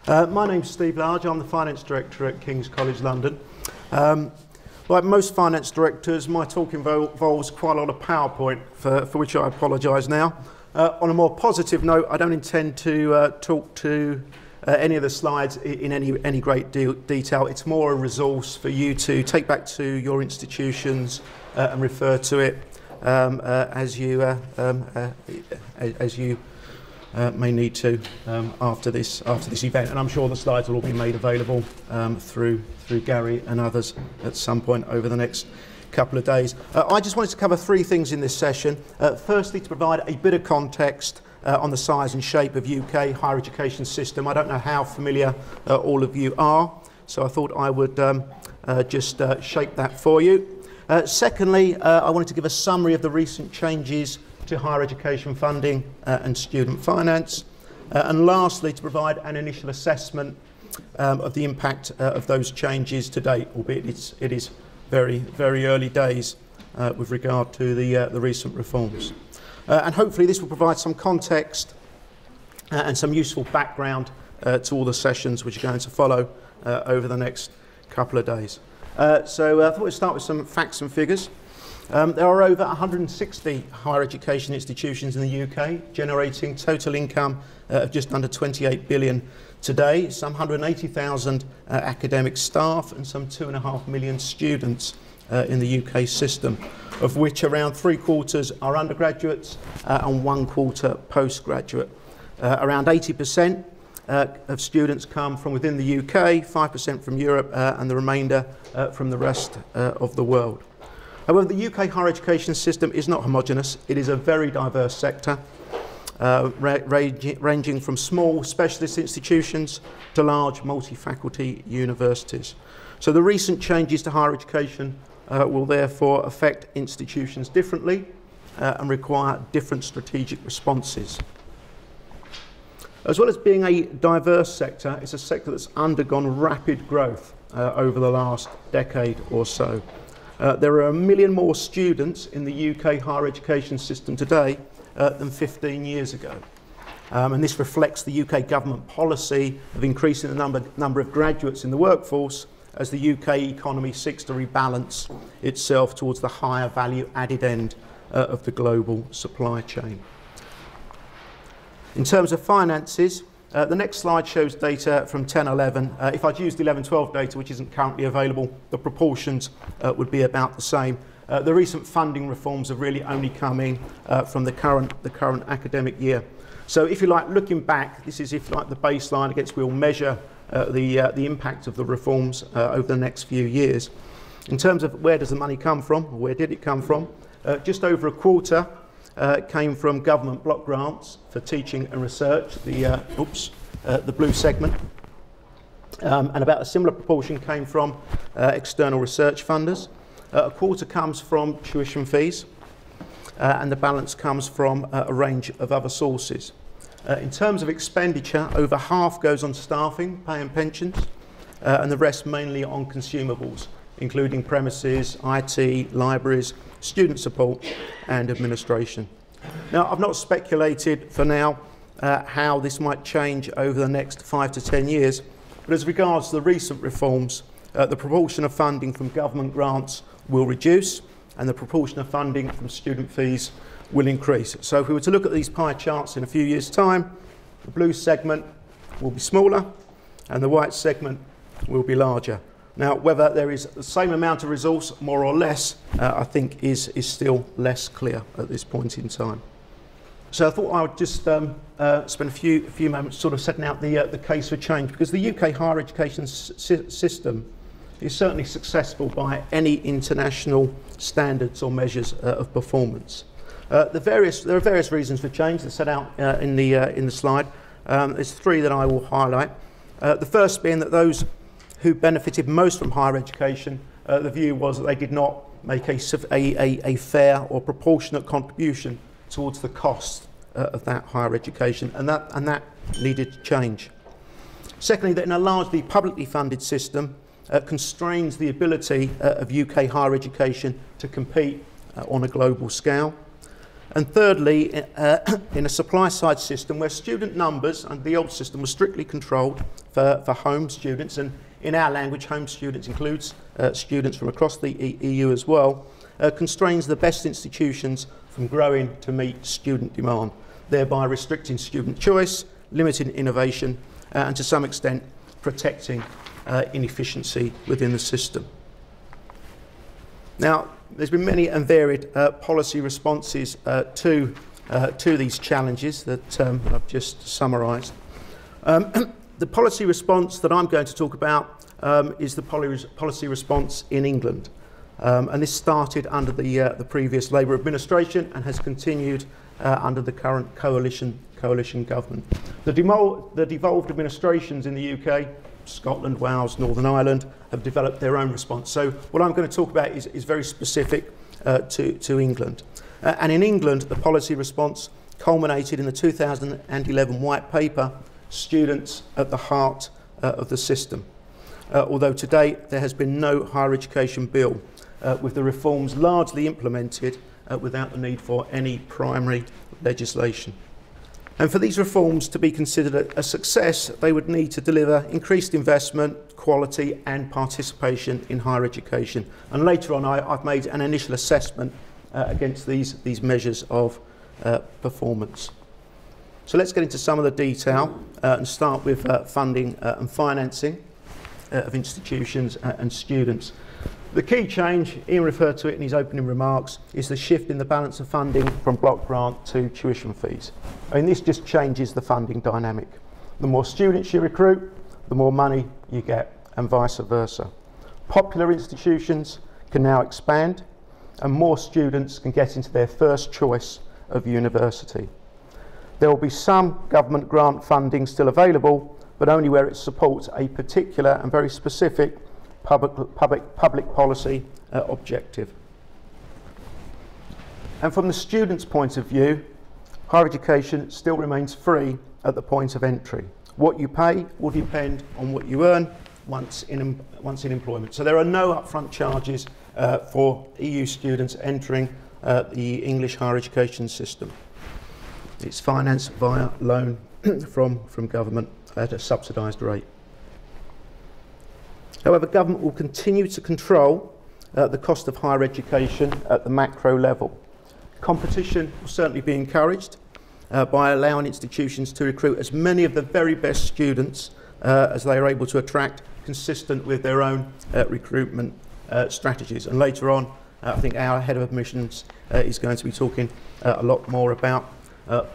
My name's Steve Large. I'm the Finance Director at King's College London. Like most finance directors, my talk involves quite a lot of PowerPoint, for which I apologise now. On a more positive note, I don't intend to talk to any of the slides in any great detail. It's more a resource for you to take back to your institutions and refer to it as you may need to after this event, and I'm sure the slides will all be made available through Gary and others at some point over the next couple of days. I just wanted to cover three things in this session. Firstly, to provide a bit of context on the size and shape of UK higher education system. I don't know how familiar all of you are, so I thought I would just shape that for you. Secondly, I wanted to give a summary of the recent changes to higher education funding and student finance. And lastly, to provide an initial assessment of the impact of those changes to date, albeit it is very, very early days with regard to the recent reforms. And hopefully this will provide some context and some useful background to all the sessions which are going to follow over the next couple of days. So I thought we'd start with some facts and figures. There are over 160 higher education institutions in the UK, generating total income of just under 28 billion today, some 180,000 academic staff and some 2.5 million students in the UK system, of which around 3/4 are undergraduates and 1/4 postgraduate. Around 80% of students come from within the UK, 5% from Europe and the remainder from the rest of the world. However, the UK higher education system is not homogenous. It is a very diverse sector, ranging from small specialist institutions to large multi-faculty universities. So the recent changes to higher education will therefore affect institutions differently and require different strategic responses. As well as being a diverse sector, it's a sector that's undergone rapid growth over the last decade or so. There are 1 million more students in the UK higher education system today than 15 years ago. And this reflects the UK government policy of increasing the number of graduates in the workforce as the UK economy seeks to rebalance itself towards the higher value added end of the global supply chain. In terms of finances, the next slide shows data from 10-11. If I'd used 11-12 data, which isn't currently available, the proportions would be about the same. The recent funding reforms have really only come in from the current academic year. So if you like, looking back, this is, if you like, the baseline against which we'll measure the impact of the reforms over the next few years. In terms of where does the money come from, or where did it come from, just over 1/4 came from government block grants for teaching and research, the blue segment, and about a similar proportion came from external research funders. 1/4 comes from tuition fees, and the balance comes from a range of other sources. In terms of expenditure, over half goes on staffing, pay and pensions, and the rest mainly on consumables, including premises, IT, libraries, student support and administration. Now, I've not speculated for now how this might change over the next 5 to 10 years, but as regards to the recent reforms, the proportion of funding from government grants will reduce and the proportion of funding from student fees will increase. So if we were to look at these pie charts in a few years' time, the blue segment will be smaller and the white segment will be larger. Now, whether there is the same amount of resource, more or less, I think is still less clear at this point in time. So I thought I would just spend a few moments sort of setting out the case for change, because the UK higher education system is certainly successful by any international standards or measures of performance. There are various reasons for change that are set out in the slide. There's three that I will highlight. The first being that those who benefited most from higher education, the view was that they did not make a fair or proportionate contribution towards the cost of that higher education, and that needed to change. Secondly, that in a largely publicly funded system constrains the ability of UK higher education to compete on a global scale. And thirdly, in a supply-side system where student numbers under the old system were strictly controlled for home students, and in our language, home students includes students from across the EU as well, constrains the best institutions from growing to meet student demand, thereby restricting student choice, limiting innovation, and to some extent protecting inefficiency within the system. Now, there's been many and varied policy responses to these challenges that I've just summarised. The policy response that I'm going to talk about is the policy response in England. And this started under the previous Labour administration and has continued under the current coalition government. The devolved administrations in the UK, Scotland, Wales, Northern Ireland, have developed their own response. So what I'm going to talk about is very specific to England. And in England, the policy response culminated in the 2011 White Paper, Students at the Heart of the System. Although to date there has been no higher education bill, with the reforms largely implemented without the need for any primary legislation. And for these reforms to be considered a success, they would need to deliver increased investment, quality and participation in higher education. And later on I've made an initial assessment against these measures of performance. So let's get into some of the detail and start with funding and financing of institutions and students. The key change, Ian referred to it in his opening remarks, is the shift in the balance of funding from block grant to tuition fees. I mean, this just changes the funding dynamic. The more students you recruit, the more money you get, and vice versa. Popular institutions can now expand, and more students can get into their first choice of university. There will be some government grant funding still available, but only where it supports a particular and very specific public policy objective. And from the student's point of view, higher education still remains free at the point of entry. What you pay will depend on what you earn once in employment. So there are no upfront charges for EU students entering the English higher education system. It's financed via loan from government at a subsidised rate. However, government will continue to control the cost of higher education at the macro level. Competition will certainly be encouraged by allowing institutions to recruit as many of the very best students as they are able to attract, consistent with their own recruitment strategies. And later on, I think our head of admissions is going to be talking a lot more about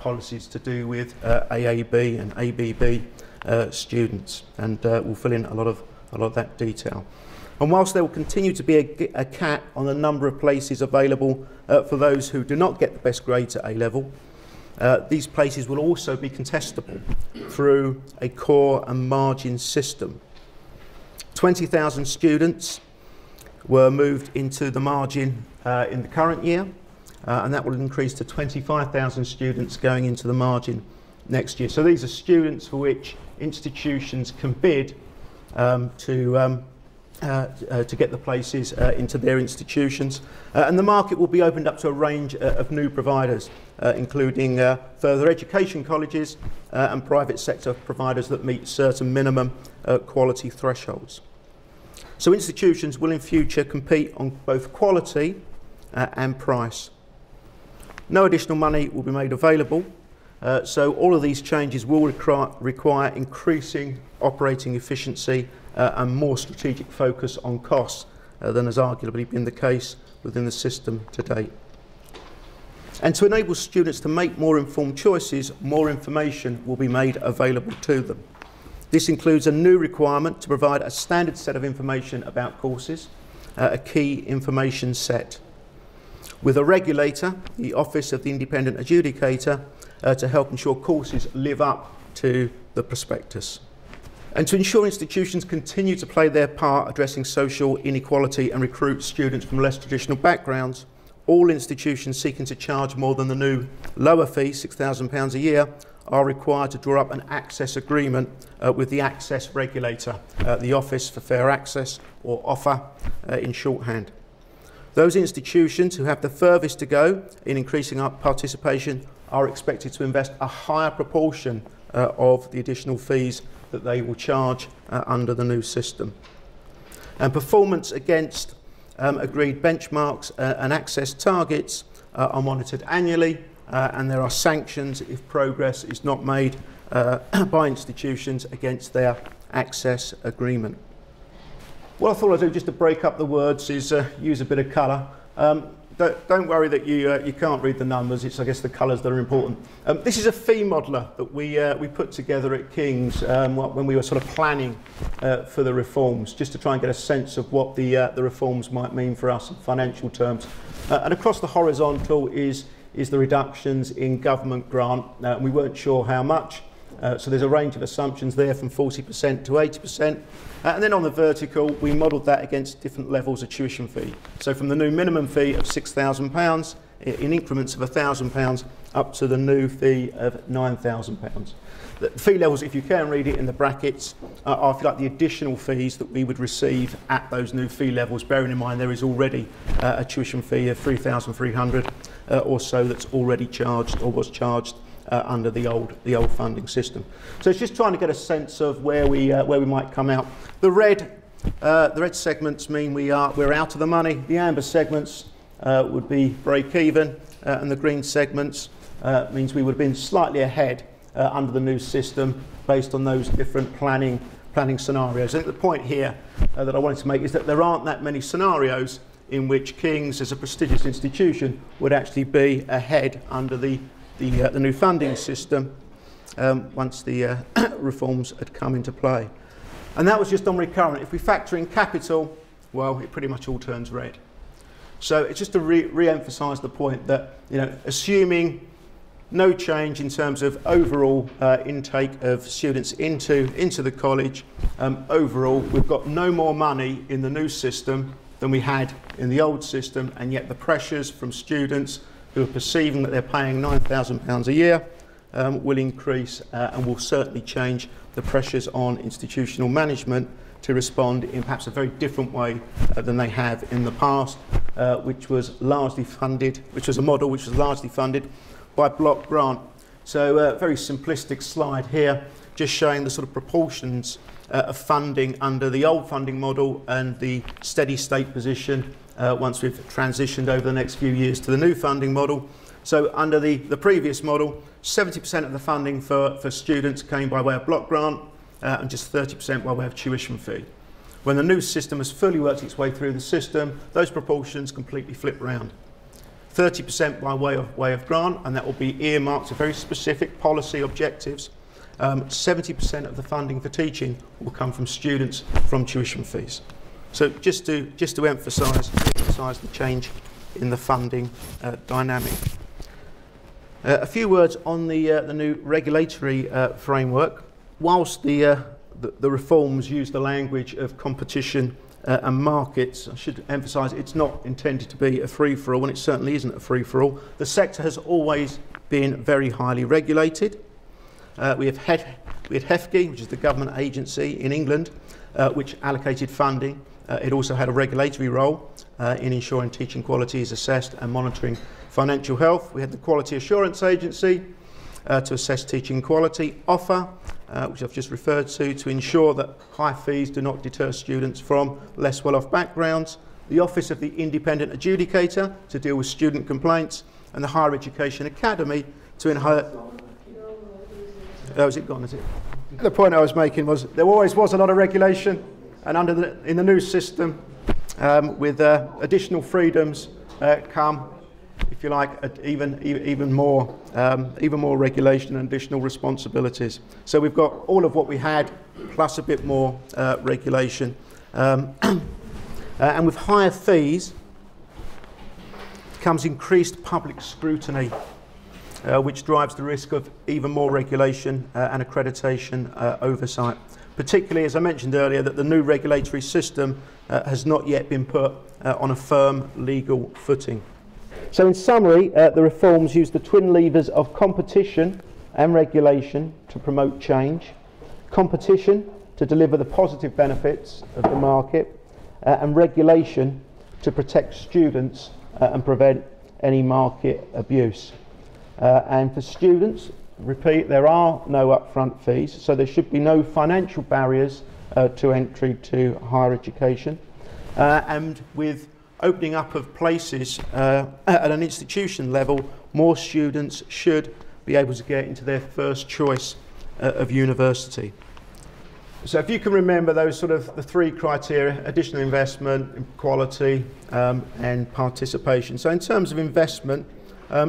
policies to do with AAB and ABB students, and we'll fill in a lot of that detail. And whilst there will continue to be a cap on the number of places available for those who do not get the best grades at A level, these places will also be contestable through a core and margin system. 20,000 students were moved into the margin in the current year, and that will increase to 25,000 students going into the margin next year. So these are students for which institutions can bid to get the places into their institutions, and the market will be opened up to a range of new providers, including further education colleges and private sector providers that meet certain minimum quality thresholds. So institutions will in future compete on both quality and price. No additional money will be made available, so all of these changes will require increasing operating efficiency and more strategic focus on costs than has arguably been the case within the system to date. And to enable students to make more informed choices, more information will be made available to them. This includes a new requirement to provide a standard set of information about courses, a key information set, with a regulator, the Office of the Independent Adjudicator, to help ensure courses live up to the prospectus. And to ensure institutions continue to play their part addressing social inequality and recruit students from less traditional backgrounds, all institutions seeking to charge more than the new lower fee, £6,000 a year, are required to draw up an access agreement with the access regulator, the Office for Fair Access, or OFFA in shorthand. Those institutions who have the furthest to go in increasing our participation are expected to invest a higher proportion of the additional fees that they will charge under the new system. And performance against agreed benchmarks and access targets are monitored annually, and there are sanctions if progress is not made by institutions against their access agreement. What I thought I'd do, just to break up the words, is use a bit of colour. Don't worry that you can't read the numbers. It's, I guess, the colours that are important. This is a fee modeller that we put together at King's when we were sort of planning for the reforms, just to try and get a sense of what the reforms might mean for us in financial terms. And across the horizontal is the reductions in government grant. We weren't sure how much. So there's a range of assumptions there from 40% to 80%. And then on the vertical, we modelled that against different levels of tuition fee. So from the new minimum fee of £6,000 in increments of £1,000 up to the new fee of £9,000. The fee levels, if you can read it in the brackets, are, if you like, the additional fees that we would receive at those new fee levels, bearing in mind there is already a tuition fee of £3,300 or so that's already charged or was charged under the old funding system. So it's just trying to get a sense of where we might come out. The red segments mean we're out of the money. The amber segments would be break even, and the green segments means we would have been slightly ahead under the new system based on those different planning scenarios. And the point here that I wanted to make is that there aren't that many scenarios in which King's, as a prestigious institution, would actually be ahead under the new funding system once the reforms had come into play. And that was just on recurrent. If we factor in capital, well, it pretty much all turns red. So it's just to re-emphasise the point that, assuming no change in terms of overall intake of students into the college, overall we've got no more money in the new system than we had in the old system, and yet the pressures from students who are perceiving that they're paying £9,000 a year will increase and will certainly change the pressures on institutional management to respond in perhaps a very different way than they have in the past, which was a model which was largely funded by block grant. So a very simplistic slide here, just showing the sort of proportions of funding under the old funding model and the steady state position once we've transitioned over the next few years to the new funding model. So under the previous model, 70% of the funding for students came by way of block grant and just 30% by way of tuition fee. When the new system has fully worked its way through the system, those proportions completely flip round. 30% by way of grant, and that will be earmarked to very specific policy objectives. 70% of the funding for teaching will come from students from tuition fees. So just to emphasise the change in the funding dynamic. A few words on the new regulatory framework. Whilst the reforms use the language of competition and markets, I should emphasise it's not intended to be a free-for-all, and it certainly isn't a free-for-all. The sector has always been very highly regulated. We had HEFGE, which is the government agency in England, which allocated funding. It also had a regulatory role in ensuring teaching quality is assessed and monitoring financial health. We had the Quality Assurance Agency to assess teaching quality, OFFA, which I've just referred to ensure that high fees do not deter students from less well-off backgrounds, the Office of the Independent Adjudicator to deal with student complaints, and the Higher Education Academy to enhance... Oh, is it gone, is it? The point I was making was there always was a lot of regulation, and in the new system, with additional freedoms come, if you like, even more regulation and additional responsibilities. So we've got all of what we had, plus a bit more regulation, and with higher fees comes increased public scrutiny, which drives the risk of even more regulation and accreditation oversight. Particularly, as I mentioned earlier, that the new regulatory system has not yet been put on a firm legal footing. So in summary, the reforms use the twin levers of competition and regulation to promote change, competition to deliver the positive benefits of the market, and regulation to protect students and prevent any market abuse. And for students, repeat, there are no upfront fees, so there should be no financial barriers to entry to higher education. And with opening up of places at an institution level, more students should be able to get into their first choice of university. So if you can remember those sort of the three criteria: additional investment, quality, and participation. So in terms of investment,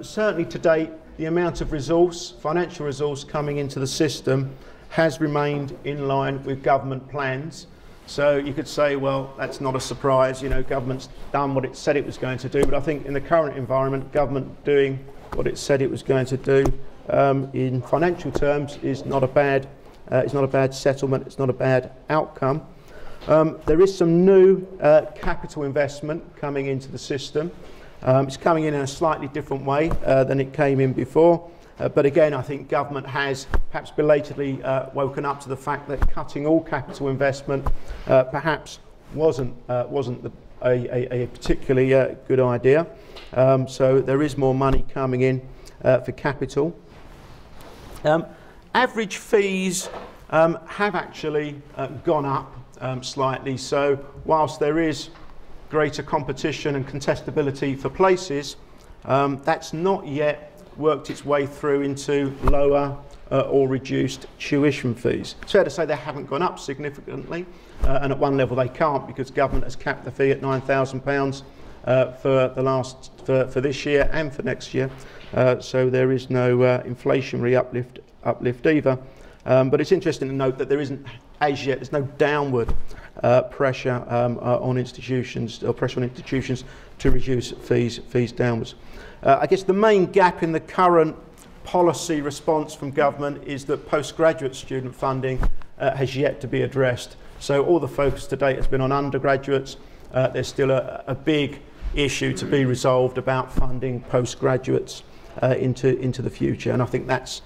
certainly to date, the amount of resource, financial resource coming into the system has remained in line with government plans. So you could say, well, that's not a surprise, you know, government's done what it said it was going to do, but I think in the current environment, government doing what it said it was going to do in financial terms is not a bad settlement, it's not a bad outcome. There is some new capital investment coming into the system. It's coming in a slightly different way than it came in before. But again, I think government has perhaps belatedly woken up to the fact that cutting all capital investment perhaps wasn't a particularly good idea. So there is more money coming in for capital. Average fees have actually gone up slightly. So whilst there is greater competition and contestability for places, that's not yet worked its way through into lower or reduced tuition fees. It's fair to say they haven't gone up significantly, and at one level they can't because government has capped the fee at £9,000 for this year and for next year. So there is no inflationary uplift either. But it's interesting to note that there isn't, as yet, there's no downward pressure on institutions, or pressure on institutions to reduce fees downwards. I guess the main gap in the current policy response from government is that postgraduate student funding has yet to be addressed. So all the focus to date has been on undergraduates. There's still a big issue to be resolved about funding postgraduates into the future, and I think that's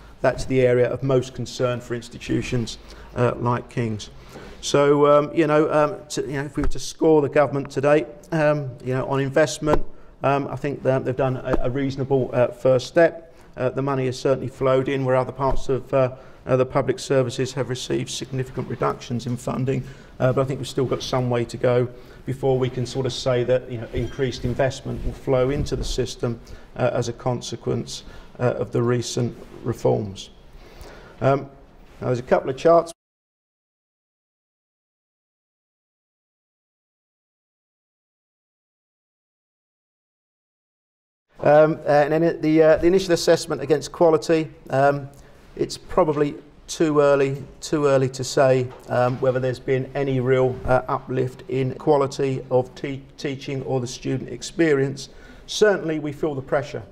the area of most concern for institutions like King's. So if we were to score the government to date, on investment, I think they've done a reasonable first step. The money has certainly flowed in where other parts of the public services have received significant reductions in funding, but I think we've still got some way to go before we can sort of say that increased investment will flow into the system as a consequence of the recent reforms. Now there's a couple of charts. And then the initial assessment against quality, it's probably too early to say whether there's been any real uplift in quality of teaching or the student experience. Certainly we feel the pressure.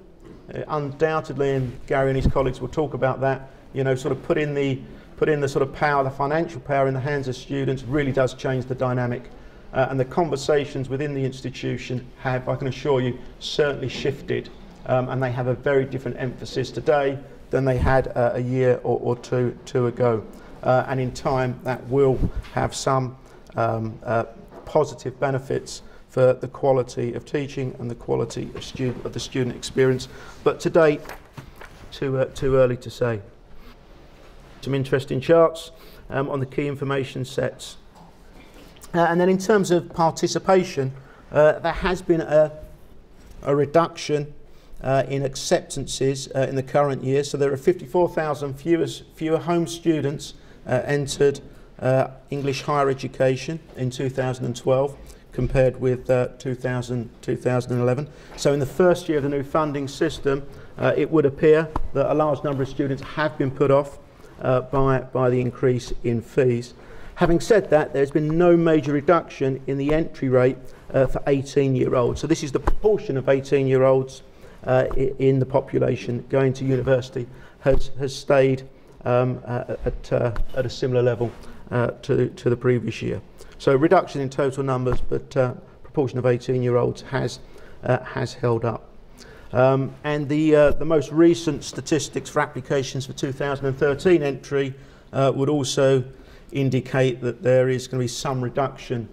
Undoubtedly, and Gary and his colleagues will talk about that, sort of put in the sort of power, the financial power in the hands of students really does change the dynamic. And the conversations within the institution have, I can assure you, certainly shifted, and they have a very different emphasis today than they had a year or two ago. And in time, that will have some positive benefits for the quality of teaching and the quality of the student experience. But to date, too early to say. Some interesting charts on the key information sets. And then in terms of participation, there has been a reduction in acceptances in the current year. So there are 54,000 fewer home students entered English higher education in 2012 compared with 2011. So in the first year of the new funding system, it would appear that a large number of students have been put off by the increase in fees. Having said that, there's been no major reduction in the entry rate for 18-year-olds. So this is the proportion of 18-year-olds in the population going to university has stayed at a similar level to the previous year. So reduction in total numbers, but proportion of 18-year-olds has held up. And the most recent statistics for applications for 2013 entry would also indicate that there is going to be some reduction,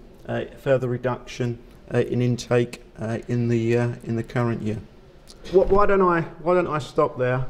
further reduction in intake in the current year. Why don't I stop there?